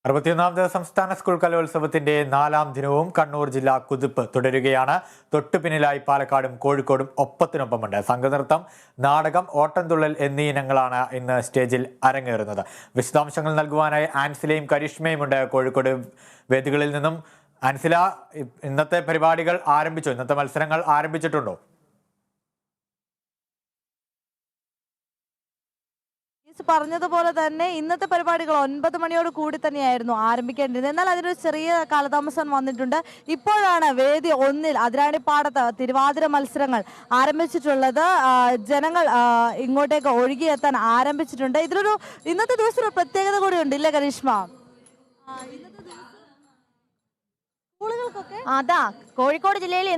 61ാമത് സംസ്ഥാന സ്കൂൾ കലോത്സവത്തിന്റെ 4ാം ദിനവും കണ്ണൂർ ജില്ലാ കുതിപ്പ് തുടരുകയാണ്. തൊട്ടുപിന്നിലായി പാലക്കാടും കോഴിക്കോടും ഒപ്പത്തിനൊപ്പമുണ്ട്. സംഘനൃത്തം, നാടകം, ഓട്ടംതുള്ളൽ എന്നീ ഇനങ്ങളാണ് ഇന്ന് സ്റ്റേജിൽ അരങ്ങേറുന്നത്. വിശദാംശങ്ങൾ നൽകുവാനായി ആൻസിലയും കരീഷ്മയുമുണ്ട് കോഴിക്കോട് വേദികളിൽ നിന്നും. ആൻസില, ഇന്നത്തെ പരിപാടികൾ ആരംഭിച്ചോ? ഇന്നത്തെ മത്സരങ്ങൾ ആരംഭിച്ചിട്ടുണ്ടോ? പറഞ്ഞതുപോലെ തന്നെ ഇന്നത്തെ പരിപാടികൾ 9 മണിയോട് കൂടി തന്നെയായിരുന്നു ആരംഭിക്കേണ്ടത്. എന്നാൽ അതിനൊരു ചെറിയ കാലതാമസം വന്നിട്ടുണ്ട്. ഇപ്പോഴാണ് വേദി 1-ൽ അതിരാണിപ്പാടത്ത് തിരുവാതിര മത്സരങ്ങൾ ആരംഭിച്ചിട്ടുള്ളത്. ജനങ്ങൾ ഇങ്ങോട്ടേക്ക് ഒഴുകിയെത്താൻ ആരംഭിച്ചിട്ടുണ്ട്. ഇന്നത്തെ ദിവസം ഒരു പ്രത്യേകത കൂടിയുണ്ട്, ഇല്ലേ കരീഷ്മ? അതാ, കോഴിക്കോട് ജില്ലയിൽ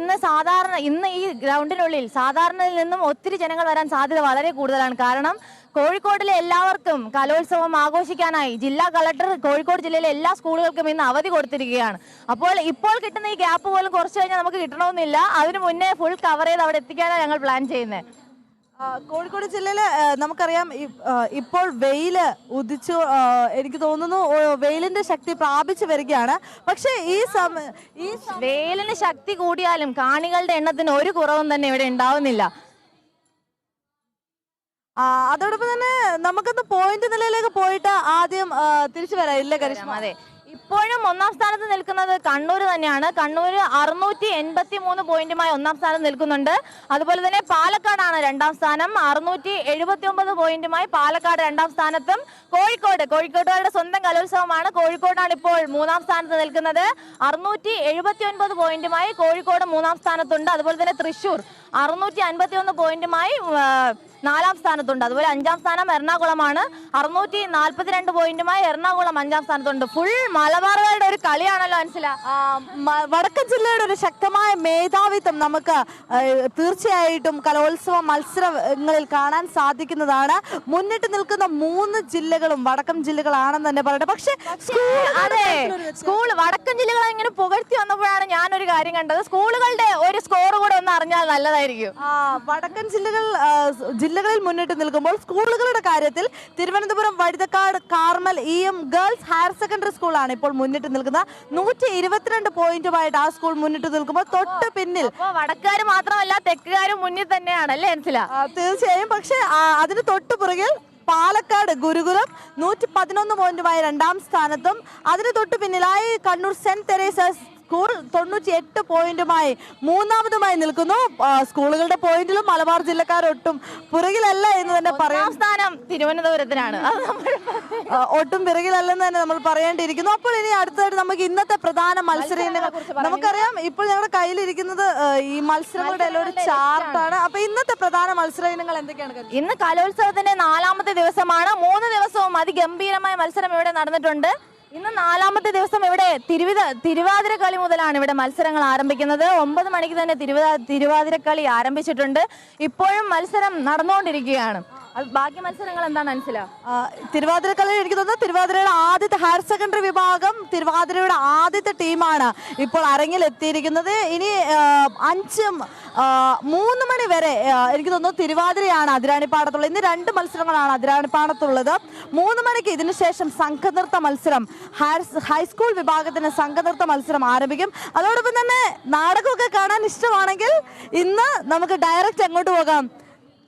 ഇന്ന് ഈ ഗ്രൗണ്ടിനുള്ളിൽ സാധാരണയിൽ നിന്നും ഒത്തിരി ജനങ്ങൾ വരാൻ സാധ്യത വളരെ കൂടുതലാണ്. കാരണം കോഴിക്കോടിലെ എല്ലാവർക്കും കലോത്സവം ആഘോഷിക്കാനായി ജില്ലാ കളക്ടർ കോഴിക്കോട് ജില്ലയിലെ എല്ലാ സ്കൂളുകൾക്കും ഇന്ന് അവധി കൊടുത്തിരിക്കുകയാണ്. ഇപ്പോൾ കിട്ടുന്ന ഈ ഗ്യാപ്പ് പോലും കുറച്ച് കഴിഞ്ഞാൽ നമുക്ക് കിട്ടണമെന്നില്ല. അതിനു മുന്നേ ഫുൾ കവർ ചെയ്ത് അവിടെ എത്തിക്കാനാണ് ഞങ്ങൾ പ്ലാൻ ചെയ്യുന്നത്. കോഴിക്കോട് ജില്ലയിൽ നമുക്കറിയാം ഇപ്പോൾ വെയില് ഉദിച്ചു. എനിക്ക് തോന്നുന്നു വെയിലിന്റെ ശക്തി പ്രാപിച്ചു വരികയാണ്. പക്ഷേ ഈ വെയിലിന് ശക്തി കൂടിയാലും കാണികളുടെ എണ്ണത്തിന് ഒരു കുറവും തന്നെ ഇവിടെ ഉണ്ടാവുന്നില്ല. അതോടൊപ്പം തന്നെ നമുക്കൊന്ന് പോയിന്റ് നിലയിലേക്ക് പോയിട്ട് ആദ്യം തിരിച്ചു വരാം, ഇല്ലേ കരീഷ്മ? അതെ, ഇപ്പോഴും 1ാം സ്ഥാനത്ത് നിൽക്കുന്നത് കണ്ണൂർ തന്നെയാണ്. കണ്ണൂർ 683 പോയിന്റുമായി 1ാം സ്ഥാനത്ത് നിൽക്കുന്നുണ്ട്. അതുപോലെ തന്നെ പാലക്കാടാണ് 2ാം സ്ഥാനം. 679 പോയിന്റുമായി പാലക്കാട് 2ാം സ്ഥാനത്തും. കോഴിക്കോട്ടുകാരുടെ സ്വന്തം കലോത്സവമാണ്. കോഴിക്കോടാണ് ഇപ്പോൾ 3ാം സ്ഥാനത്ത് നിൽക്കുന്നത്. 679 പോയിന്റുമായി കോഴിക്കോട് 3ാം സ്ഥാനത്തുണ്ട്. അതുപോലെ തന്നെ തൃശ്ശൂർ 651 പോയിന്റുമായി 4ാം സ്ഥാനത്തുണ്ട്. അതുപോലെ 5ാം സ്ഥാനം എറണാകുളമാണ്. 642 പോയിന്റുമായി എറണാകുളം 5ാം സ്ഥാനത്തുണ്ട്. ഫുൾ മലബാറുകാരുടെ ഒരു കളിയാണല്ലോ അൻസില. വടക്കൻ ജില്ലയുടെ ഒരു ശക്തമായ മേധാവിത്വം നമുക്ക് തീർച്ചയായിട്ടും കലോത്സവ മത്സരങ്ങളിൽ കാണാൻ സാധിക്കുന്നതാണ്. മുന്നിട്ട് നിൽക്കുന്ന 3 ജില്ലകളും വടക്കൻ ജില്ലകളാണെന്ന് തന്നെ പറയട്ടെ. പക്ഷേ വടക്കൻ ജില്ലകളെ ഇങ്ങനെ പുകഴ്ത്തി വന്നപ്പോഴാണ് ഞാനൊരു കാര്യം കണ്ടത്. സ്കൂളുകളുടെ ഒരു സ്കോർ കൂടെ ഒന്ന് അറിഞ്ഞാൽ നല്ലതായിരിക്കും. വടക്കൻ ജില്ലകളിൽ മുന്നിട്ട് നിൽക്കുമ്പോൾ സ്കൂളുകളുടെ കാര്യത്തിൽ Thiruvananthapuram Vazhuthacaud Carmel EM girls higher secondary സ്കൂളാണ് ഇപ്പോൾ മുന്നിട്ട് നിൽക്കുന്നത്. 122 പോയിന്റുമായിട്ട് ആ സ്കൂൾ മുന്നിട്ട് നിൽക്കുമ്പോൾ തൊട്ട് പിന്നിൽ വടക്കാര് മാത്രമല്ല തെക്കുകാരും മുന്നിൽ തന്നെയാണ്, അല്ലേ അൻസില? തീർച്ചയായും. പക്ഷെ അതിന് തൊട്ടു പുറകിൽ പാലക്കാട് ഗുരുകുലം 111 പോയിന്റുമായി 2ാം സ്ഥാനത്തും. അതിന് തൊട്ടു പിന്നിലായി കണ്ണൂർ സെന്റ് തെരേസസ് സ്കൂൾ 98 പോയിന്റുമായി 3ാമതുമായി നിൽക്കുന്നു. സ്കൂളുകളുടെ പോയിന്റിലും മലബാർ ജില്ലക്കാരൊട്ടും പുറകിലല്ല എന്ന് തന്നെ പറയാം. സ്ഥാനം തിരുവനന്തപുരത്തിനാണ്, ഒട്ടും പിറകിലല്ലെന്ന് തന്നെ നമ്മൾ പറയേണ്ടിയിരിക്കുന്നു. അപ്പോൾ ഇനി അടുത്തായിട്ട് നമുക്ക് ഇന്നത്തെ പ്രധാന മത്സര ഇനങ്ങൾ നമുക്കറിയാം. ഇപ്പോൾ ഞങ്ങളുടെ കയ്യിലിരിക്കുന്നത് ഈ മത്സരങ്ങളുടെ എല്ലാം ഒരു ചാർട്ടാണ്. അപ്പൊ ഇന്നത്തെ പ്രധാന മത്സര ഇനങ്ങൾ എന്തൊക്കെയാണ്? ഇന്ന് കലോത്സവത്തിന്റെ 4ാമത്തെ ദിവസമാണ്. 3 ദിവസവും അതിഗംഭീരമായ മത്സരം ഇവിടെ നടന്നിട്ടുണ്ട്. ഇന്ന് 4ാമത്തെ ദിവസം ഇവിടെ തിരുവാതിര കളി മുതലാണ് ഇവിടെ മത്സരങ്ങൾ ആരംഭിക്കുന്നത്. 9 മണിക്ക് തന്നെ തിരുവാതിര കളി ആരംഭിച്ചിട്ടുണ്ട്. ഇപ്പോഴും മത്സരം നടന്നുകൊണ്ടിരിക്കുകയാണ്. ബാക്കി മത്സരങ്ങൾ എന്താണ് മനസ്സിലാ? തിരുവാതിരക്കളി എനിക്ക് തോന്നുന്നു തിരുവാതിരയുടെ ആദ്യത്തെ ഹയർ സെക്കൻഡറി വിഭാഗം തിരുവാതിരയുടെ ആദ്യത്തെ ടീമാണ് ഇപ്പോൾ അരങ്ങിൽ എത്തിയിരിക്കുന്നത്. ഇനി 3 മണി വരെ എനിക്ക് തോന്നുന്നു തിരുവാതിരയാണ് അതിരാണിപ്പാടത്തുള്ളത്. ഇന്ന് 2 മത്സരങ്ങളാണ് അതിരാണിപ്പാടത്തുള്ളത്. 3 മണിക്ക് ഇതിനു ശേഷം സംഘനൃത്ത മത്സരം, ഹൈസ്കൂൾ വിഭാഗത്തിന് സംഘനൃത്ത മത്സരം ആരംഭിക്കും. അതോടൊപ്പം തന്നെ നാടകമൊക്കെ കാണാൻ ഇഷ്ടമാണെങ്കിൽ ഇന്ന് നമുക്ക് ഡയറക്റ്റ് എങ്ങോട്ട് പോകാം?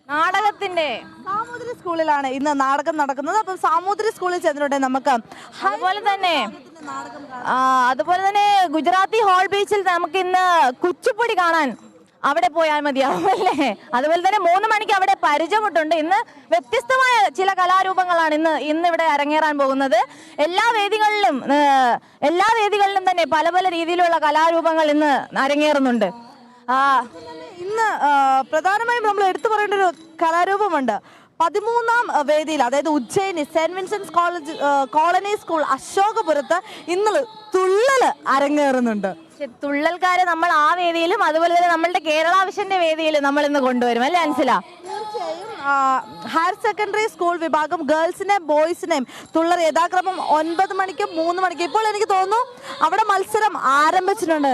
നാടകത്തിന്റെ സാമൂതിരി സ്കൂളിലാണ് ഇന്ന് നാടകം നടക്കുന്നത്. അപ്പം സാമൂതിരി സ്കൂളിൽ ചെന്നിട്ടുണ്ടെങ്കിൽ നമുക്ക് അതുപോലെ തന്നെ ഗുജറാത്തി ഹോൾ ബീച്ചിൽ നമുക്ക് ഇന്ന് കുച്ചിപ്പുടി കാണാൻ അവിടെ പോയാൽ മതിയാവും, അല്ലേ? അതുപോലെ തന്നെ 3 മണിക്ക് അവിടെ പരിചയമുട്ടുണ്ട്. ഇന്ന് വ്യത്യസ്തമായ ചില കലാരൂപങ്ങളാണ് ഇന്ന് ഇവിടെ അരങ്ങേറാൻ പോകുന്നത്. എല്ലാ വേദികളിലും തന്നെ പല പല രീതിയിലുള്ള കലാരൂപങ്ങൾ ഇന്ന് അരങ്ങേറുന്നുണ്ട്. ഇന്ന് പ്രധാനമായും നമ്മൾ എടുത്തു പറയേണ്ട ഒരു കലാരൂപമുണ്ട്. 13ാം വേദിയിൽ, അതായത് Ujjayini Saint Vincent colony school അശോകപുരത്ത് ഇന്ന് തുള്ളല് അരങ്ങേറുന്നുണ്ട്. തുള്ളൽക്കാരെ നമ്മൾ ആ വേദിയിലും അതുപോലെ തന്നെ നമ്മളുടെ കേരള വിഷന്റെ വേദിയിലും നമ്മൾ ഇന്ന് കൊണ്ടുവരും, അല്ലേ അൻസില? തീർച്ചയായും. ഹയർ സെക്കൻഡറി സ്കൂൾ വിഭാഗം ഗേൾസിനെയും ബോയ്സിനെയും തുള്ളൽ യഥാക്രമം 9 മണിക്കും 3 മണിക്കും. ഇപ്പോൾ എനിക്ക് തോന്നുന്നു അവിടെ മത്സരം ആരംഭിച്ചിട്ടുണ്ട്.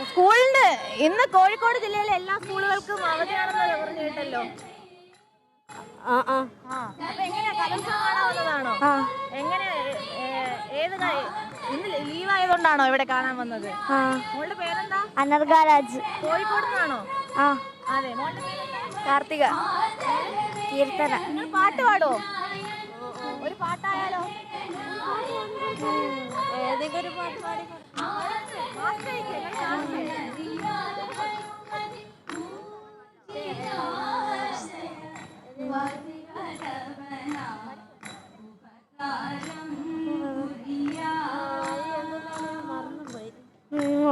സ്കൂളിന് ഇന്ന് കോഴിക്കോട് ജില്ലയിലെ എല്ലാ സ്കൂളുകൾക്കും അവധിയാണെന്ന് പറഞ്ഞു കേട്ടല്ലോ. എങ്ങനെയാ കലോത്സവം കാണാൻ വന്നതാണോ? എങ്ങനെ ഇന്ന് ലീവ് ആയതുകൊണ്ടാണോ ഇവിടെ കാണാൻ വന്നത്? മോളുടെ പേരെന്താ? അനർഗാരാജ്. കോഴിക്കോട് നിന്നാണോ? അതെ. മോളുടെ പേരെന്താ? കാർത്തിക. കീർത്തന. നിങ്ങൾ പാട്ട് പാടോ? ഒരു പാട്ടായാലോ? ഏതെങ്കിലും ഒരു പാട്ട് പാടി.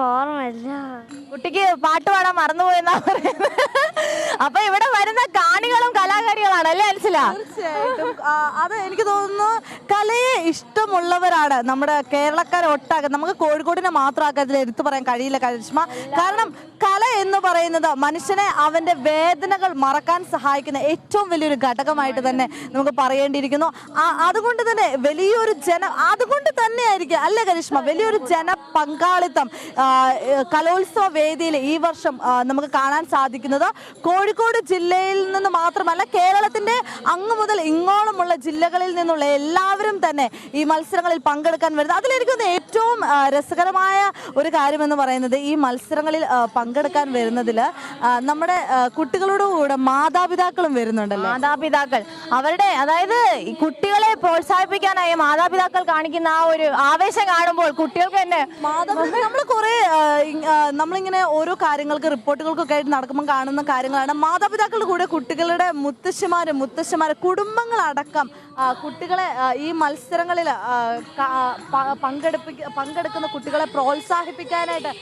ഓർമ്മയില്ല. കുട്ടിക്ക് പാട്ട് പാടാൻ മറന്നുപോയെന്നാ പറയുന്നത്. അപ്പൊ ഇവിടെ വരുന്ന കാണികളും കലാകാരികളാണ് അല്ലേ അൻസില? തീർച്ചയായിട്ടും അത് എനിക്ക് തോന്നുന്നു കലയെ ഇഷ്ടമുള്ളവരാണ് നമ്മുടെ കേരളക്കാരെ ഒട്ടാകെ. നമുക്ക് കോഴിക്കോടിനെ മാത്രം ആക്കാതിൽ എടുത്തു പറയാൻ കഴിയില്ല കരിഷ്മ. കാരണം കല എന്ന് പറയുന്നത് മനുഷ്യനെ അവന്റെ വേദനകൾ മറക്കാൻ സഹായിക്കുന്ന ഏറ്റവും വലിയൊരു ഘടകമായിട്ട് തന്നെ നമുക്ക് പറയേണ്ടിയിരിക്കുന്നു. അതുകൊണ്ട് തന്നെ വലിയൊരു അതുകൊണ്ട് തന്നെയായിരിക്കും അല്ലേ കരിഷ്മ, വലിയൊരു ജന പങ്കാളിത്തം കലോത്സവ വേദിയിൽ ഈ വർഷം നമുക്ക് കാണാൻ സാധിക്കുന്നത്. കോഴിക്കോട് ജില്ലയിൽ നിന്ന് മാത്രമല്ല, കേരളത്തിന്റെ അങ്ങ് മുതൽ ഇങ്ങോളമുള്ള ജില്ലകളിൽ നിന്നുള്ള എല്ലാവരും തന്നെ ഈ മത്സരങ്ങളിൽ പങ്കെടുക്കാൻ വരുന്നത്. അതിലെനിക്കൊന്ന് ഏറ്റവും രസകരമായ ഒരു കാര്യം എന്ന് പറയുന്നത്, ഈ മത്സരങ്ങളിൽ പങ്കെടുക്കാൻ വരുന്നതിൽ നമ്മുടെ കുട്ടികളോട് കൂടെ മാതാപിതാക്കളും വരുന്നുണ്ടല്ലോ. മാതാപിതാക്കൾ അവരുടെ, അതായത് കുട്ടികളെ പ്രോത്സാഹിപ്പിക്കാനായി മാതാപിതാക്കൾ കാണിക്കുന്ന ആ ഒരു ആവേശം കാണുമ്പോൾ കുട്ടികൾക്ക് തന്നെ നമ്മൾ കുറെ നമ്മളിങ്ങനെ ഓരോ കാര്യങ്ങൾക്ക് റിപ്പോർട്ടുകൾക്കൊക്കെ ആയിട്ട് നടക്കുമ്പോൾ കാണുന്ന കാര്യങ്ങളാണ്. മാതാപിതാക്കളുടെ കൂടെ കുട്ടികളുടെ മുത്തശ്ശിമാര് കുടുംബങ്ങളടക്കം കുട്ടികളെ ഈ മത്സരങ്ങളിൽ പങ്കെടുക്കുന്ന കുട്ടികളെ പ്രോത്സാഹിപ്പിക്കാനായിട്ട്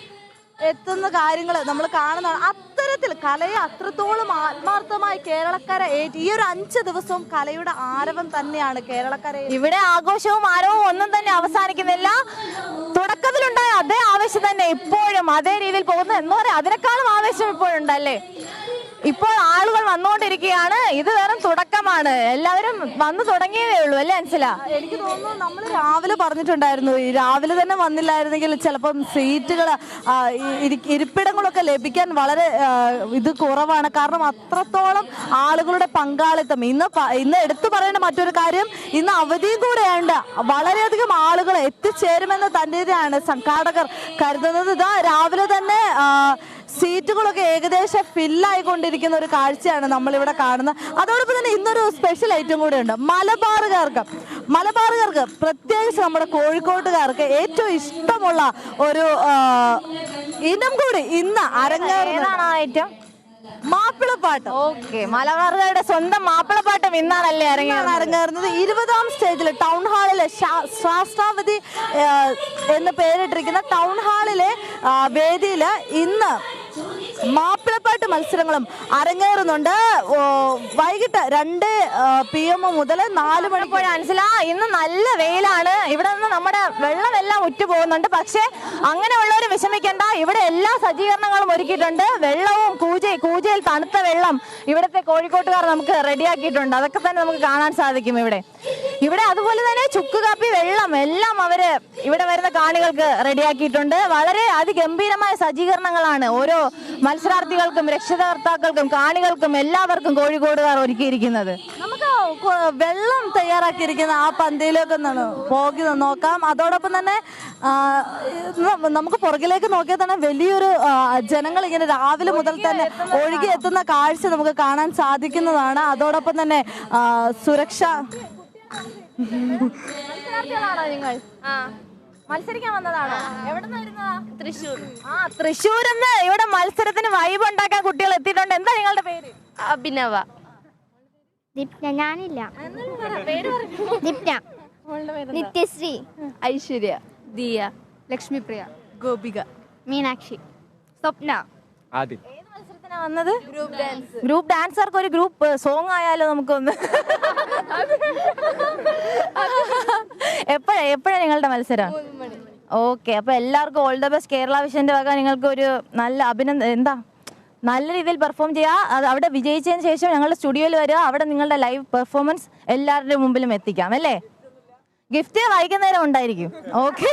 എത്തുന്ന കാര്യങ്ങൾ നമ്മൾ കാണുന്നതാണ്. അത്തരത്തിൽ കലയെ അത്രത്തോളം ആത്മാർത്ഥമായി കേരളക്കര ഈ ഒരു 5 ദിവസവും കലയുടെ ആരവം തന്നെയാണ് കേരളക്കര. ഇവിടെ ആഘോഷവും ആരവവും ഒന്നും തന്നെ അവസാനിക്കുന്നില്ല. തുടക്കത്തിലുണ്ടായ അതേ ആവേശം തന്നെ ഇപ്പോഴും അതേ രീതിയിൽ പോകുന്നത്. എന്ന് പറയാം, അതിനേക്കാളും ആവേശം ഇപ്പോഴുണ്ടല്ലേ. ഇപ്പോൾ ആളുകൾ വന്നുകൊണ്ടിരിക്കുകയാണ്. ഇത് വെറും തുടക്കമാണ്. എല്ലാവരും വന്നു തുടങ്ങിയതേ ഉള്ളൂ അല്ലേ അൻസില? എനിക്ക് തോന്നുന്നു നമ്മൾ രാവിലെ പറഞ്ഞിട്ടുണ്ടായിരുന്നു, ഈ രാവിലെ തന്നെ വന്നില്ലായിരുന്നെങ്കിൽ ചിലപ്പം സീറ്റുകൾ ഇരിപ്പിടങ്ങളൊക്കെ ലഭിക്കാൻ വളരെ ഇത് കുറവാണ്. കാരണം അത്രത്തോളം ആളുകളുടെ പങ്കാളിത്തം. ഇന്ന് എടുത്തു പറയേണ്ട മറ്റൊരു കാര്യം, ഇന്ന് അവധിയും കൂടെയുണ്ട്. വളരെയധികം ആളുകൾ എത്തിച്ചേരുമെന്ന് തന്നെയാണ് സംഘാടകർ കരുതുന്നത്. ഇതാ രാവിലെ തന്നെ സീറ്റുകളൊക്കെ ഏകദേശം ഫില്ലായിക്കൊണ്ടിരിക്കുന്ന ഒരു കാഴ്ചയാണ് നമ്മളിവിടെ കാണുന്നത്. അതോടൊപ്പം തന്നെ ഇന്നൊരു സ്പെഷ്യൽ ഐറ്റം കൂടെ ഉണ്ട്. മലബാറുകാർക്ക് പ്രത്യേകിച്ച് നമ്മുടെ കോഴിക്കോട്ടുകാർക്ക് ഏറ്റവും ഇഷ്ടമുള്ള ഒരു ഇനം കൂടി ഇന്ന് അരങ്ങേറുന്നതാണ്. ഐറ്റം മാപ്പിളപ്പാട്ട്. ഓക്കെ, മലബാറുകാരുടെ സ്വന്തം മാപ്പിളപ്പാട്ടും ഇന്നാണല്ലേ അരങ്ങേറുന്നത്. 20ാം സ്റ്റേജിൽ ടൗൺ ഹാളിലെ ശാസ്ത്രാവതി എന്ന് പേരിട്ടിരിക്കുന്ന ടൗൺ ഹാളിലെ വേദിയിൽ ഇന്ന് മാപ്പിളപ്പാട്ട് മത്സരങ്ങളും അരങ്ങേറുന്നുണ്ട്. വൈകിട്ട് 2 PM മുതൽ 4 മണിക്കൂർ. അൻസില, ഇന്ന് നല്ല വെയിലാണ്. ഇവിടെ നിന്ന് നമ്മുടെ വെള്ളമെല്ലാം ഉറ്റുപോകുന്നുണ്ട്. പക്ഷെ അങ്ങനെയുള്ളവർ വിഷമിക്കേണ്ട, ഇവിടെ എല്ലാ സജ്ജീകരണങ്ങളും ഒരുക്കിയിട്ടുണ്ട്. വെള്ളവും കൂജയിൽ തണുത്ത വെള്ളം ഇവിടുത്തെ കോഴിക്കോട്ടുകാർ നമുക്ക് റെഡിയാക്കിയിട്ടുണ്ട്. അതൊക്കെ തന്നെ നമുക്ക് കാണാൻ സാധിക്കും ഇവിടെ. അതുപോലെ തന്നെ ചുക്ക് കാപ്പി, വെള്ളം എല്ലാം അവര് ഇവിടെ വരുന്ന കാണികൾക്ക് റെഡിയാക്കിയിട്ടുണ്ട്. വളരെ അതിഗംഭീരമായ സജ്ജീകരണങ്ങളാണ് ഓരോ മത്സരാർത്ഥികൾക്കും രക്ഷകർത്താക്കൾക്കും കാണികൾക്കും എല്ലാവർക്കും കോഴിക്കോടുകാർ ഒരുക്കിയിരിക്കുന്നത്. നമുക്ക് വെള്ളം തയ്യാറാക്കിയിരിക്കുന്ന ആ പന്തിയിലേക്ക് പോയി നോക്കാം. അതോടൊപ്പം തന്നെ നമുക്ക് പുറകിലേക്ക് നോക്കിയാൽ തന്നെ വലിയൊരു ജനങ്ങൾ ഇങ്ങനെ രാവിലെ മുതൽ തന്നെ ഒഴുകി എത്തുന്ന കാഴ്ച നമുക്ക് കാണാൻ സാധിക്കുന്നതാണ്. അതോടൊപ്പം തന്നെ സുരക്ഷ. നിങ്ങൾ മത്സരിക്കാൻ വന്നതാണോ? എവിടുന്ന് വരുന്നതാ? തൃശ്ശൂർ. തൃശ്ശൂരിന്ന് ഇവിടെ മത്സരത്തിന് വൈബ് ഉണ്ടാക്കാൻ കുട്ടികൾ എത്തിയിട്ടുണ്ട്. എന്താ നിങ്ങളുടെ പേര്? അഭിനവ. ദീപ്ന. ഞാനില്ല. ദീപ്ന. നിത്യശ്രീ. ഐശ്വര്യ. ദിയ. ലക്ഷ്മിപ്രിയ. ഗോപിക. മീനാക്ഷി. സ്വപ്ന. ആദിൽ. ഏത് മത്സരത്തിനാ വന്നത്? ഗ്രൂപ്പ് ഡാൻസർക്ക് ഒരു ഗ്രൂപ്പ് സോങ് ആയാലോ നമുക്കൊന്ന്? എപ്പോഴാ നിങ്ങളുടെ മത്സരം? ഓക്കെ, അപ്പൊ എല്ലാവർക്കും ഓൾ ദ ബെസ്റ്റ്. കേരള വിഷന്റെ വക നിങ്ങൾക്ക് ഒരു നല്ല നല്ല രീതിയിൽ പെർഫോം ചെയ്യുക. അത് അവിടെ വിജയിച്ചതിന് ശേഷം ഞങ്ങളുടെ സ്റ്റുഡിയോയിൽ വരിക. അവിടെ നിങ്ങളുടെ ലൈവ് പെർഫോമൻസ് എല്ലാവരുടെ മുമ്പിലും എത്തിക്കാം അല്ലേ? ഗിഫ്റ്റ് വൈകുന്നേരം ഉണ്ടായിരിക്കും. ഓക്കെ,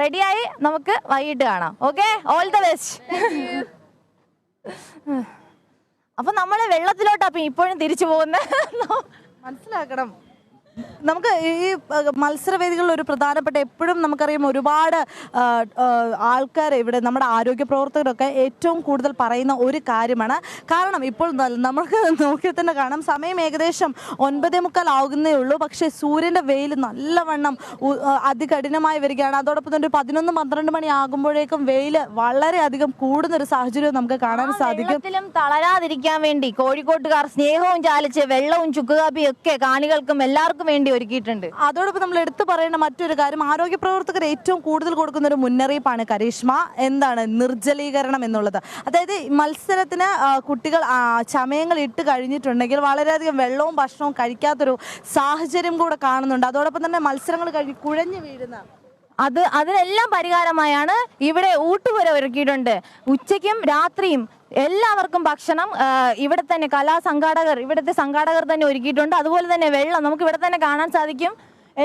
റെഡിയായി, നമുക്ക് വൈകിട്ട് കാണാം. Okay, all the best. അപ്പൊ നമ്മള് വെള്ളത്തിലോട്ടാ ഇപ്പോഴും തിരിച്ചു പോകുന്നത്. മനസ്സിലാക്കണം. നമുക്ക് ഈ മത്സരവേദികളിൽ ഒരു പ്രധാനപ്പെട്ട എപ്പോഴും നമുക്കറിയാം ഒരുപാട് ആൾക്കാർ ഇവിടെ നമ്മുടെ ആരോഗ്യ പ്രവർത്തകരൊക്കെ ഏറ്റവും കൂടുതൽ പറയുന്ന ഒരു കാര്യമാണ്. കാരണം ഇപ്പോൾ നമുക്ക് നോക്കി തന്നെ കാണാം, സമയം ഏകദേശം 9:45 ആകുന്നേ ഉള്ളൂ. പക്ഷേ സൂര്യൻ്റെ വെയിൽ നല്ലവണ്ണം അതികഠിനമായി വരികയാണ്. അതോടൊപ്പം തന്നെ 11-12 മണി ആകുമ്പോഴേക്കും വെയിൽ വളരെയധികം കൂടുന്നൊരു സാഹചര്യവും നമുക്ക് കാണാൻ സാധിക്കും. തളരാതിരിക്കാൻ വേണ്ടി കോഴിക്കോട്ടുകാർ സ്നേഹവും ചാലിച്ച് വെള്ളവും ചുക്കുകാപ്പിയും ഒക്കെ കാണികൾക്കും എല്ലാവർക്കും വേണ്ടി ഒരുക്കിയിട്ടുണ്ട്. അതോടൊപ്പം നമ്മൾ എടുത്തു പറയേണ്ട മറ്റൊരു കാര്യം, ആരോഗ്യ പ്രവർത്തകർ ഏറ്റവും കൂടുതൽ കൊടുക്കുന്ന ഒരു മുന്നറിയിപ്പാണ് കരീഷ്മ. എന്താണ് നിർജ്ജലീകരണം എന്നുള്ളത്? അതായത് മത്സരത്തിന് കുട്ടികൾ ചമയങ്ങൾ ഇട്ട് കഴിഞ്ഞിട്ടുണ്ടെങ്കിൽ വളരെയധികം വെള്ളവും ഭക്ഷണവും കഴിക്കാത്തൊരു സാഹചര്യം കൂടെ കാണുന്നുണ്ട്. അതോടൊപ്പം തന്നെ മത്സരങ്ങൾ കുഴഞ്ഞു വീഴുന്ന അതിനെല്ലാം പരിഹാരമായാണ് ഇവിടെ ഊട്ടുപുര ഒരുക്കിയിട്ടുണ്ട്. ഉച്ചയ്ക്കും രാത്രിയും എല്ലാവർക്കും ഭക്ഷണം ഇവിടെ തന്നെ ഇവിടുത്തെ സംഘാടകർ തന്നെ ഒരുക്കിയിട്ടുണ്ട്. അതുപോലെ തന്നെ വെള്ളം നമുക്ക് ഇവിടെ തന്നെ കാണാൻ സാധിക്കും.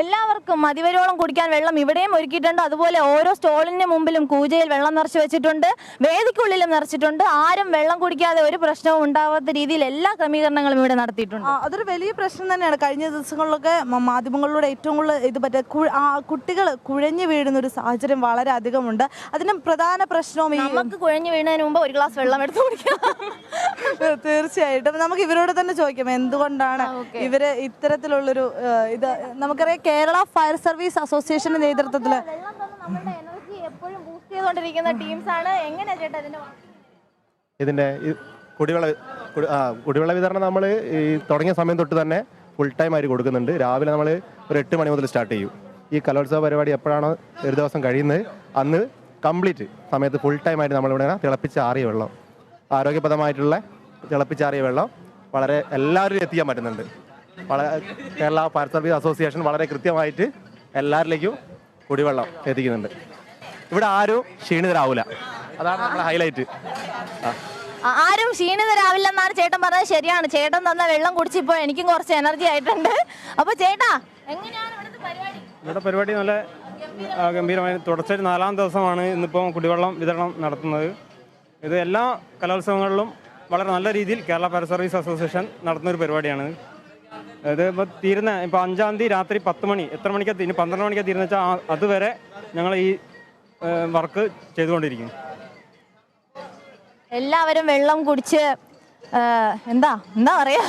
എല്ലാവർക്കും മതിവരോളം കുടിക്കാൻ വെള്ളം ഇവിടെയും ഒരുക്കിയിട്ടുണ്ട്. അതുപോലെ ഓരോ സ്റ്റോളിന് മുമ്പിലും കൂജയിൽ വെള്ളം നിറച്ച് വെച്ചിട്ടുണ്ട്, വേദിക്കുള്ളിലും നിറച്ചിട്ടുണ്ട്. ആരും വെള്ളം കുടിക്കാതെ ഒരു പ്രശ്നവും ഉണ്ടാവാത്ത രീതിയിൽ എല്ലാ ക്രമീകരണങ്ങളും ഇവിടെ നടത്തിയിട്ടുണ്ട്. അതൊരു വലിയ പ്രശ്നം തന്നെയാണ്. കഴിഞ്ഞ ദിവസങ്ങളിലൊക്കെ മാധ്യമങ്ങളിലൂടെ ഏറ്റവും കൂടുതൽ കുട്ടികൾ കുഴഞ്ഞു വീഴുന്ന ഒരു സാഹചര്യം വളരെ അധികമുണ്ട്. അതിന് പ്രധാന പ്രശ്നവും നമുക്ക് കുഴഞ്ഞു വീഴുന്നതിന് മുമ്പ് ഒരു ഗ്ലാസ് വെള്ളം എടുത്ത് കുടിക്കാം. തീർച്ചയായിട്ടും നമുക്ക് ഇവരോട് തന്നെ ചോദിക്കാം എന്തുകൊണ്ടാണ് ഇവര് ഇത്തരത്തിലുള്ളൊരു ഇത്. നമുക്കറിയാം കേരള ഫയർ സർവീസ് അസോസിയേഷന്റെ നേതൃത്വത്തിൽ എനർജി എപ്പോഴും ബൂസ്റ്റ് ചെയ്തുകൊണ്ടിരിക്കുന്ന ടീംസ് ആണ്. എങ്ങനെയാ ചേട്ടാ ഇതിന്റെ കുടിവെള്ള വിതരണം നമ്മൾ ഈ തുടങ്ങിയ സമയം തൊട്ട് തന്നെ ഫുൾ ടൈം ആയിട്ട് കൊടുക്കുന്നുണ്ട്. രാവിലെ നമ്മൾ ഒരു 8 മണി മുതൽ സ്റ്റാർട്ട് ചെയ്യും. ഈ കലോത്സവ പരിപാടി എപ്പോഴാണോ ഒരു ദിവസം കഴിയുന്നത് അന്ന് കംപ്ലീറ്റ് സമയത്ത് ഫുൾ ടൈം ആയിട്ട് നമ്മളിവിടെ തിളപ്പിച്ചാറിയ വെള്ളം, ആരോഗ്യപ്രദമായിട്ടുള്ള തിളപ്പിച്ചാറിയ വെള്ളം വളരെ എല്ലാവരും എത്തിക്കാൻ പറ്റുന്നുണ്ട്. കേരള ഫയർ സർവീസ് അസോസിയേഷൻ വളരെ കൃത്യമായിട്ട് എല്ലാവരിലേക്കും കുടിവെള്ളം എത്തിക്കുന്നുണ്ട്. ഇവിടെ ആരും ക്ഷീണിതരാവില്ല, അതാണ് നമ്മുടെ ഹൈലൈറ്റ്. ആരും ക്ഷീണിതരാവില്ലെന്നാണ് ചേട്ടൻ പറഞ്ഞത്. ശരിയാണ്, ചേട്ടൻ തന്ന വെള്ളം കുടിച്ചിപ്പോൾ എനിക്കും കുറച്ച് എനർജി ആയിട്ടുണ്ട്. അപ്പൊ ചേട്ടാ എങ്ങനെയാണ് ഇവിടെ പരിപാടി? നല്ല ഗംഭീരമായി തുടർച്ചയായിട്ട് 4ാം ദിവസമാണ് ഇന്നിപ്പോൾ കുടിവെള്ളം വിതരണം നടത്തുന്നത്. ഇത് എല്ലാ കലോത്സവങ്ങളിലും വളരെ നല്ല രീതിയിൽ കേരള ഫയർ സർവീസ് അസോസിയേഷൻ നടത്തുന്ന ഒരു പരിപാടിയാണ്. ഇത് ഇപ്പോൾ ഇപ്പോൾ 5-ാം തീയതി രാത്രി 10 മണി, എത്ര മണിക്കാണ് ഇനി 12 മണിക്കാണ് തീരുന്ന വെച്ചാൽ അതുവരെ ഞങ്ങൾ ഈ വർക്ക് ചെയ്തുകൊണ്ടിരിക്കും. എല്ലാവരും വെള്ളം കുടിച്ച് എന്താ പറയാ,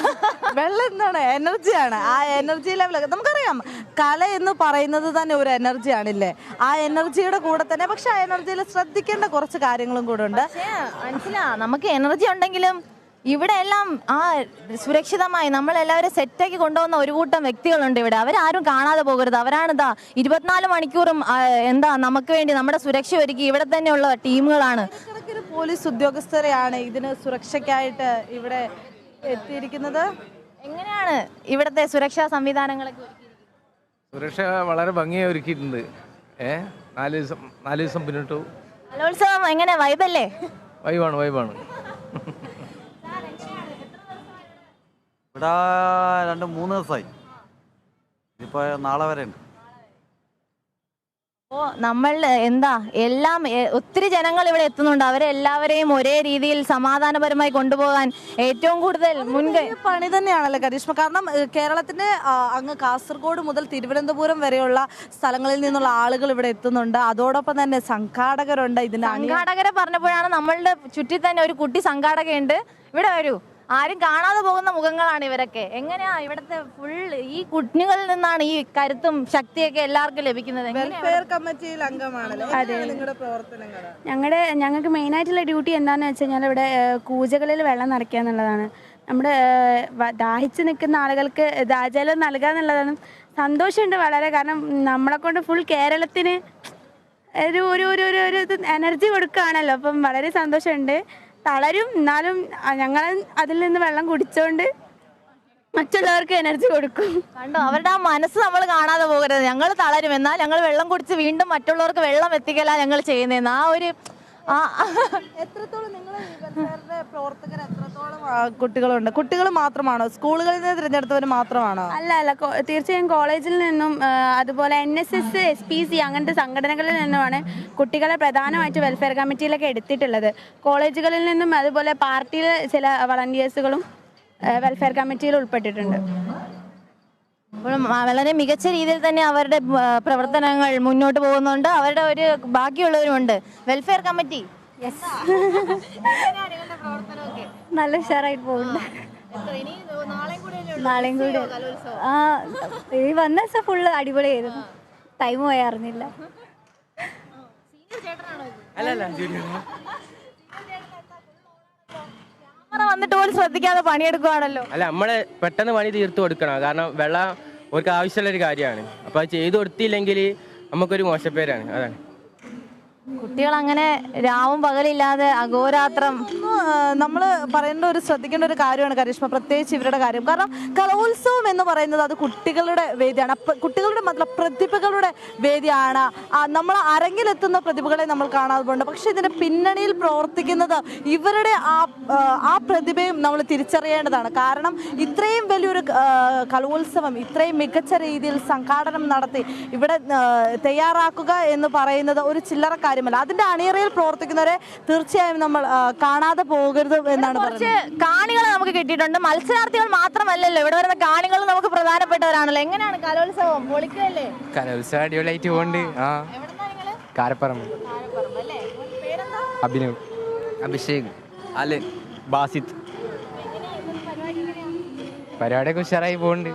വെള്ളം എന്താണ് എനർജിയാണ്. ആ എനർജി ലെവൽ നമുക്കറിയാം. കല എന്ന് പറയുന്നത് തന്നെ ഒരു എനർജിയാണില്ലേ? ആ എനർജിയുടെ കൂടെ തന്നെ പക്ഷെ ആ എനർജിയിൽ ശ്രദ്ധിക്കേണ്ട കുറച്ച് കാര്യങ്ങളും കൂടെ ഉണ്ട്. നമുക്ക് എനർജി ഉണ്ടെങ്കിലും ഇവിടെ എല്ലാം സുരക്ഷിതമായി നമ്മളെല്ലാവരും സെറ്റാക്കി കൊണ്ടുപോകുന്ന ഒരു കൂട്ടം വ്യക്തികളുണ്ട് ഇവിടെ. അവരാരും കാണാതെ പോകരുത്. അവരാണ് 24 മണിക്കൂറും നമുക്ക് വേണ്ടി നമ്മുടെ സുരക്ഷ ഒരുക്കി ഇവിടെ തന്നെയുള്ള ടീമുകളാണ്. പോലീസ് ഉദ്യോഗസ്ഥരെയാണ് ഇതിന് സുരക്ഷയ്ക്കായിട്ട് ഇവിടെ എത്തിയിരിക്കുന്നത്. എങ്ങനെയാണ് ഇവിടുത്തെ സുരക്ഷാ സംവിധാനങ്ങളൊക്കെ? സുരക്ഷ വളരെ ഭംഗിയായി ഒരുക്കിയിട്ടുണ്ട്. 4 ദിവസം പിന്നിട്ടു. കലോത്സവം എങ്ങനെ വൈബല്ലേ? വൈബാണ്. ഇവിടെ 2-3 ദിവസമായി. ഇപ്പോൾ നാളെ വരെ ഉണ്ട്. അപ്പോൾ നമ്മൾ എല്ലാം ഒത്തിരി ജനങ്ങൾ ഇവിടെ എത്തുന്നുണ്ട്. അവരെ എല്ലാവരെയും ഒരേ രീതിയിൽ സമാധാനപരമായി കൊണ്ടുപോകാൻ ഏറ്റവും കൂടുതൽ മുൻകൈ പണി തന്നെയാണല്ലോ കരീഷ്മ. കാരണം കേരളത്തിന്റെ അങ്ങ് കാസർഗോഡ് മുതൽ തിരുവനന്തപുരം വരെയുള്ള സ്ഥലങ്ങളിൽ നിന്നുള്ള ആളുകൾ ഇവിടെ എത്തുന്നുണ്ട്. അതോടൊപ്പം തന്നെ സംഘാടകരുണ്ട്. സംഘാടകരെ പറഞ്ഞപ്പോഴാണ് നമ്മളുടെ ചുറ്റി തന്നെ ഒരു കുട്ടി സംഘാടകയുണ്ട്. ഇവിടെ വരൂ. ആരും കാണാതെ പോകുന്ന മുഖങ്ങളാണ് ഇവരൊക്കെ. എങ്ങനെയാ ഇവിടുത്തെ ഫുൾ ഈ കുഞ്ഞുങ്ങളിൽ നിന്നാണ് ഈ കരുത്തും ശക്തിയൊക്കെ എല്ലാവർക്കും ലഭിക്കുന്നത്? വെൽഫെയർ കമ്മിറ്റിയിൽ അംഗമാണല്ലോ. നിങ്ങളുടെ പ്രവർത്തനങ്ങൾ? ഞങ്ങൾക്ക് മെയിനായിട്ടുള്ള ഡ്യൂട്ടി എന്താണെന്ന് വെച്ച് കഴിഞ്ഞാൽ ഇവിടെ കൂജകളിൽ വെള്ളം നിറയ്ക്കുക എന്നുള്ളതാണ്. നമ്മുടെ ദാഹിച്ച് നിൽക്കുന്ന ആളുകൾക്ക് ദാഹജലം നൽകുക എന്നുള്ളതാണ്. സന്തോഷമുണ്ട് വളരെ. കാരണം നമ്മളെ കൊണ്ട് ഫുൾ കേരളത്തിന് ഒരു എനർജി കൊടുക്കുകയാണല്ലോ. അപ്പം വളരെ സന്തോഷമുണ്ട്. തളരും, എന്നാലും ഞങ്ങൾ അതിൽ നിന്ന് വെള്ളം കുടിച്ചോണ്ട് മറ്റുള്ളവർക്ക് എനർജി കൊടുക്കും. കണ്ടോ, അവരുടെ ആ മനസ്സ് നമ്മൾ കാണാതെ പോകരുത്. ഞങ്ങൾ തളരും, എന്നാൽ ഞങ്ങൾ വെള്ളം കുടിച്ച് വീണ്ടും മറ്റുള്ളവർക്ക് വെള്ളം എത്തിക്കല ഞങ്ങൾ ചെയ്യുന്നതെന്ന്. എത്രത്തോളം നിങ്ങൾ പ്രവർത്തകർ എത്രത്തോളം കുട്ടികളുണ്ട്? കുട്ടികൾ മാത്രമാണോ? സ്കൂളുകളിൽ നിന്ന് തിരഞ്ഞെടുത്തവർ മാത്രമാണോ? അല്ല, തീർച്ചയായും കോളേജിൽ നിന്നും അതുപോലെ NSS, SPC അങ്ങനത്തെ സംഘടനകളിൽ നിന്നുമാണ് കുട്ടികളെ പ്രധാനമായിട്ട് വെൽഫെയർ കമ്മിറ്റിയിലൊക്കെ എടുത്തിട്ടുള്ളത്. കോളേജുകളിൽ നിന്നും അതുപോലെ പാർട്ടിയിൽ ചില വളണ്ടിയേഴ്സുകളും വെൽഫെയർ കമ്മിറ്റിയിൽ ഉൾപ്പെട്ടിട്ടുണ്ട്. വളരെ മികച്ച രീതിയിൽ തന്നെ അവരുടെ പ്രവർത്തനങ്ങൾ മുന്നോട്ട് പോകുന്നുണ്ട്. അവരുടെ ഒരു ബാക്കിയുള്ളവരുമുണ്ട്. വെൽഫെയർ കമ്മിറ്റി നല്ല ഉഷാറായിട്ട് പോകുന്നുണ്ട്. നാളെയും കൂടി ഈ വന്ന ദിവസം ഫുള്ള് അടിപൊളിയായിരുന്നു. ടൈം പോയി അറിഞ്ഞില്ല. വന്നിട്ട് പോലും ശ്രദ്ധിക്കാതെ പണിയെടുക്കുവാണല്ലോ. അല്ല, നമ്മള് പെട്ടെന്ന് പണി തീർത്തു കൊടുക്കണം. കാരണം വെള്ളം അവർക്ക് ആവശ്യമുള്ളൊരു കാര്യമാണ്. അപ്പോൾ അത് ചെയ്തു കൊടുത്തില്ലെങ്കിൽ നമുക്കൊരു മോശപ്പേരാണ്. അതാണ് കുട്ടികൾ അങ്ങനെ രാവും പകലില്ലാതെ അഹോരാത്രം. നമ്മൾ പറയേണ്ട ശ്രദ്ധിക്കേണ്ട ഒരു കാര്യമാണ് കരിഷ്മ, പ്രത്യേകിച്ച് ഇവരുടെ കാര്യം. കാരണം കലോത്സവം എന്ന് പറയുന്നത് അത് കുട്ടികളുടെ വേദിയാണ്, കുട്ടികളുടെ പ്രതിഭകളുടെ വേദിയാണ്. നമ്മൾ അരങ്ങിലെത്തുന്ന പ്രതിഭകളെ നമ്മൾ കാണാതെ പോകുന്നുണ്ട്. പക്ഷെ ഇതിന്റെ പിന്നണിയിൽ പ്രവർത്തിക്കുന്നത് ഇവരുടെ ആ പ്രതിഭയും നമ്മൾ തിരിച്ചറിയേണ്ടതാണ്. കാരണം ഇത്രയും വലിയൊരു കലോത്സവം ഇത്രയും മികച്ച രീതിയിൽ സംഘാടനം നടത്തി ഇവിടെ തയ്യാറാക്കുക എന്ന് പറയുന്നത് ഒരു ചില്ലറ കാര്യമല്ല. അതിന്റെ അണിയറയിൽ പ്രവർത്തിക്കുന്നവരെ തീർച്ചയായും നമ്മൾ കാണാതെ പോകരുത് എന്നാണ് പറയുന്നത്. കാണികൾ നമുക്ക് കിട്ടിയിട്ടുണ്ട്. മത്സരാർത്ഥികൾ മാത്രമല്ലല്ലോ, ഇവിടെ വരുന്ന കാണികൾ നമുക്ക് പ്രധാനപ്പെട്ടവരാണല്ലോ. എങ്ങനെയാണ് കലോത്സവം? പൊളിക്കല്ലേ? കലോത്സവം അടിപൊളിയായിട്ട് പോകുന്നുണ്ട്. കാരപ്പറമ്പ്. അഭിനവ്, അഭിഷേക്, അലൻ, ബാസിത്ത്. പരിപാടിയൊക്കെ ഉഷാറായി പോകുന്നുണ്ട്.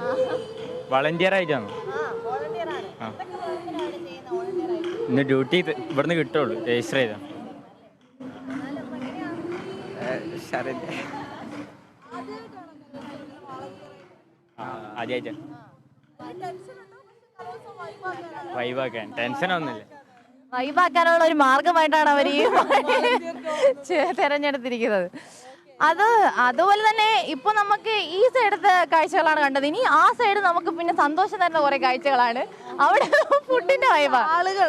വളണ്ടിയർ ആയിട്ടാണ് ഇന്ന് ഡ്യൂട്ടി. ഇവിടുന്ന് കിട്ടുള്ളൂ, രജിസ്റ്റർ ചെയ്താ. ആദ്യമായിട്ട് വൈബാക്കാൻ ടെൻഷനൊന്നുമില്ല. വൈബാക്കാനുള്ള ഒരു മാർഗമായിട്ടാണ് അവർ ഈ തെരഞ്ഞെടുത്തിരിക്കുന്നത്. അതുപോലെ തന്നെ ഇപ്പൊ നമുക്ക് ഈ സൈഡത്തെ കാഴ്ചകളാണ് കണ്ടത്. ഇനി ആ സൈഡ് നമുക്ക് പിന്നെ സന്തോഷം തരുന്ന കുറെ കാഴ്ചകളാണ്. അവിടെ ഫുഡിന്റെ വൈബാ. ആളുകൾ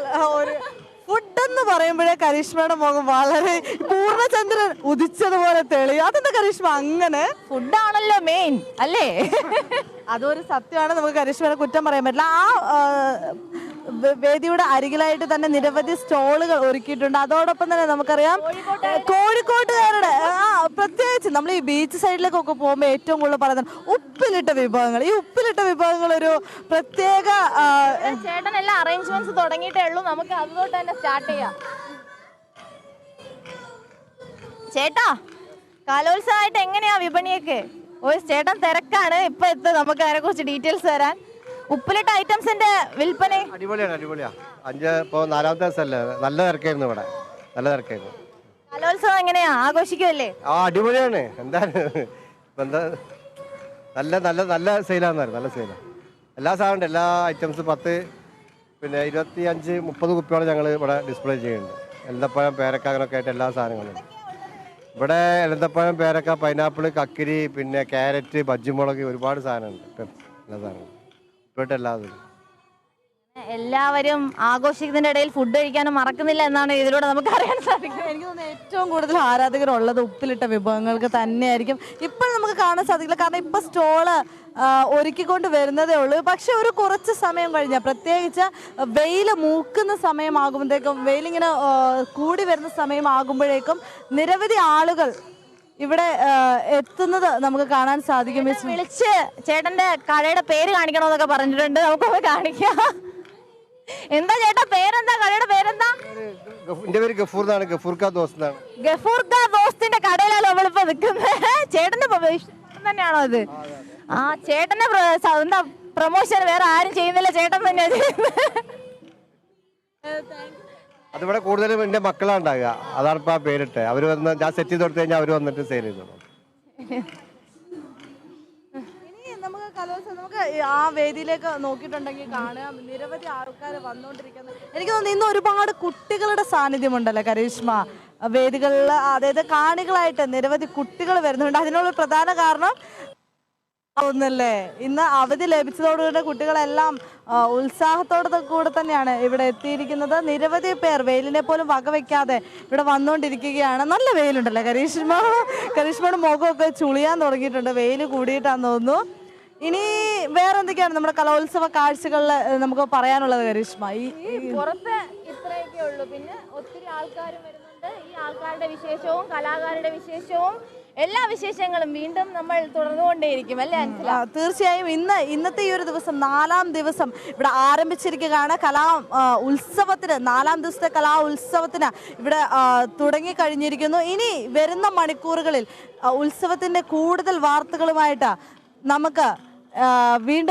ഫുഡ് എന്ന് പറയുമ്പോഴേ കരിഷ്മയുടെ മുഖം വളരെ പൂർണ്ണചന്ദ്രൻ ഉദിച്ചതുപോലെ തെളിയും. അതെന്താ കരിഷ്മ അങ്ങനെ? ഫുഡാണല്ലോ മെയിൻ അല്ലേ? അതൊരു സത്യമാണ്, നമുക്ക് കരിഷ്മയെ കുറ്റം പറയാൻ പറ്റില്ല. ആ വേദിയുടെ അരികിലായിട്ട് തന്നെ നിരവധി സ്റ്റോളുകൾ ഒരുക്കിയിട്ടുണ്ട്. അതോടൊപ്പം തന്നെ നമുക്കറിയാം കോഴിക്കോട്ടുകാരുടെ പ്രത്യേകിച്ച് നമ്മൾ ഈ ബീച്ച് സൈഡിലേക്കൊക്കെ പോകുമ്പോൾ ഏറ്റവും കൂടുതൽ പറയുന്നത് ഉപ്പിലിട്ട വിഭവങ്ങൾ. ഈ ഉപ്പിലിട്ട വിഭവങ്ങൾ ഒരു പ്രത്യേക ചേട്ടൻ എല്ലാ അറേഞ്ച്മെന്റ്സ് തുടങ്ങിയിട്ടേ ഉള്ളൂ. നമുക്ക് അതുകൊണ്ട് തന്നെ സ്റ്റാർട്ട് ചെയ്യാം. ചേട്ടാ, കലോത്സവമായിട്ട് എങ്ങനെയാ വിപണിയൊക്കെ? ഒരു ചേട്ടൻ തിരക്കാണ്, ഇപ്പൊ എത്തും നമുക്ക് അതിനെ കുറിച്ച് ഡീറ്റെയിൽസ് തരാൻ. ഉപ്പിലിട്ട ഐറ്റംസിന്റെ വിൽപ്പന അടിപൊളിയാ. ഇപ്പോൾ 4ാമത്തെ ദിവസമല്ലേ, നല്ല തിരക്കായിരുന്നു ഇവിടെ, നല്ല തിരക്കായിരുന്നു. കലോത്സവം എങ്ങനെയാ ആഘോഷിക്കുമല്ലേ? അടിപൊളിയാണ്. എന്താണ് നല്ല നല്ല നല്ല സെയിലാണെന്നായിരുന്നു, നല്ല സെയിലാണ്. എല്ലാ സാധനമുണ്ട്, എല്ലാ ഐറ്റംസും 10 പിന്നെ 25-30 കുപ്പിയോളം ഞങ്ങൾ ഇവിടെ ഡിസ്പ്ലേ ചെയ്യുന്നുണ്ട്. എലന്തപ്പഴം, പേരക്ക, അങ്ങനെയൊക്കെ ആയിട്ട് എല്ലാ സാധനങ്ങളും ഇവിടെ. എലന്തപ്പഴം, പേരക്ക, പൈനാപ്പിൾ, കക്കിരി, പിന്നെ ക്യാരറ്റ്, ബജ്ജിമുളക്, ഒരുപാട് സാധനമുണ്ട്. എല്ലാ സാധനങ്ങളും ഇപ്പോഴത്തെ എല്ലാതും. എല്ലാവരും ആഘോഷിക്കുന്നതിന്റെ ഇടയിൽ ഫുഡ് കഴിക്കാനും മറക്കുന്നില്ല എന്നാണ് ഇതിലൂടെ നമുക്ക് അറിയാൻ സാധിക്കുന്നത്. എനിക്ക് തോന്നുന്നു ഏറ്റവും കൂടുതൽ ആരാധകരുള്ളത് ഉപ്പിലിട്ട വിഭവങ്ങൾക്ക് തന്നെയായിരിക്കും. ഇപ്പോൾ നമുക്ക് കാണാൻ സാധിക്കില്ല, കാരണം ഇപ്പൊ സ്റ്റോള് ഒരുക്കിക്കൊണ്ട് വരുന്നതേ ഉള്ളൂ. പക്ഷെ ഒരു കുറച്ച് സമയം കഴിഞ്ഞാൽ, പ്രത്യേകിച്ച് വെയിൽ മൂക്കുന്ന സമയമാകുമ്പോഴത്തേക്കും, വെയിലിങ്ങനെ കൂടി വരുന്ന സമയമാകുമ്പോഴേക്കും നിരവധി ആളുകൾ ഇവിടെ എത്തുന്നത് നമുക്ക് കാണാൻ സാധിക്കും. വിളിച്ച് ചേട്ടന്റെ കടയുടെ പേര് കാണിക്കണമെന്നൊക്കെ പറഞ്ഞിട്ടുണ്ട്. നമുക്കൊന്ന് കാണിക്കാം. എന്താ ചേട്ടാ പേരെന്താ? കടയുടെ പേരെന്താ? എന്റെ പേര് ഗഫൂർ എന്നാണ്. ഗഫൂർക്ക ദോസ്തിന്റെ കടയിലാണ് നമ്മളിപ്പോ നിൽക്കുന്നത്. ചേട്ടന്റെ തന്നെയാണോ ഇത്? ആ ചേട്ടന്റെ എന്താ പ്രൊമോഷൻ വേറെ ആരും ചെയ്യുന്നില്ല, ചേട്ടൻ തന്നെയാ ചെയ്യുന്നത്. അതിവിടെ കൂടുതലും എൻ്റെ മക്കളാണ് ഉണ്ടാകുക, അതാണ് ഇപ്പോൾ ആ പേരിട്ട്. അവർ വന്ന് ഞാൻ സെറ്റ് ചെയ്ത് കൊടുത്തു കഴിഞ്ഞാൽ അവർ വന്നിട്ട് സെയിൽ ചെയ്തോളൂ. നമുക്ക് കലോത്സവം നമുക്ക് ആ വേദിയിലേക്ക് നോക്കിയിട്ടുണ്ടെങ്കിൽ കാണാം നിരവധി ആൾക്കാർ വന്നുകൊണ്ടിരിക്കുന്നത്. എനിക്ക് തോന്നുന്നു ഇന്ന് ഒരുപാട് കുട്ടികളുടെ സാന്നിധ്യമുണ്ടല്ലോ കരിഷ്മ വേദികളിൽ. അതായത് കാണികളായിട്ട് നിരവധി കുട്ടികൾ വരുന്നുണ്ട്. അതിനുള്ള പ്രധാന കാരണം ഒന്നല്ലേ ഇന്ന് അവധി ലഭിച്ചതോടുകൂടി കുട്ടികളെല്ലാം ഉത്സാഹത്തോടെ കൂടെ തന്നെയാണ് ഇവിടെ എത്തിയിരിക്കുന്നത്. നിരവധി പേർ വെയിലിനെ പോലും വകവെക്കാതെ ഇവിടെ വന്നുകൊണ്ടിരിക്കുകയാണ്. നല്ല വെയിലുണ്ടല്ലേ കരീഷ്മയുടെ മുഖമൊക്കെ ചുളിയാൻ തുടങ്ങിയിട്ടുണ്ട്, വെയിൽ കൂടിയിട്ടാന്ന് തോന്നുന്നു. ഇനി വേറെ എന്തൊക്കെയാണ് നമ്മുടെ കലോത്സവ കാഴ്ചകളിൽ നമുക്ക് പറയാനുള്ളത് കരീഷ്മ? പുറത്ത് ഇത്രയൊക്കെ ഉള്ളൂ, പിന്നെ ഒത്തിരി ആൾക്കാരും വരുന്നുണ്ട്. ഈ ആൾക്കാരുടെ വിശേഷവും കലാകാരുടെ വിശേഷവും എല്ലാ വിശേഷങ്ങളും വീണ്ടും നമ്മൾ തുടർന്നുകൊണ്ടേയിരിക്കും അല്ലേ അൻസില? തീർച്ചയായും ഇന്നത്തെ ഈ ഒരു ദിവസം 4ാം ദിവസം ഇവിടെ ആരംഭിച്ചിരിക്കുകയാണ്. ഉത്സവത്തിന് 4ാം ദിവസത്തെ കലാ ഉത്സവത്തിന് ഇവിടെ തുടങ്ങിക്കഴിഞ്ഞിരിക്കുന്നു. ഇനി വരുന്ന മണിക്കൂറുകളിൽ ഉത്സവത്തിന്റെ കൂടുതൽ വാർത്തകളുമായിട്ട് നമുക്ക് വീണ്ടും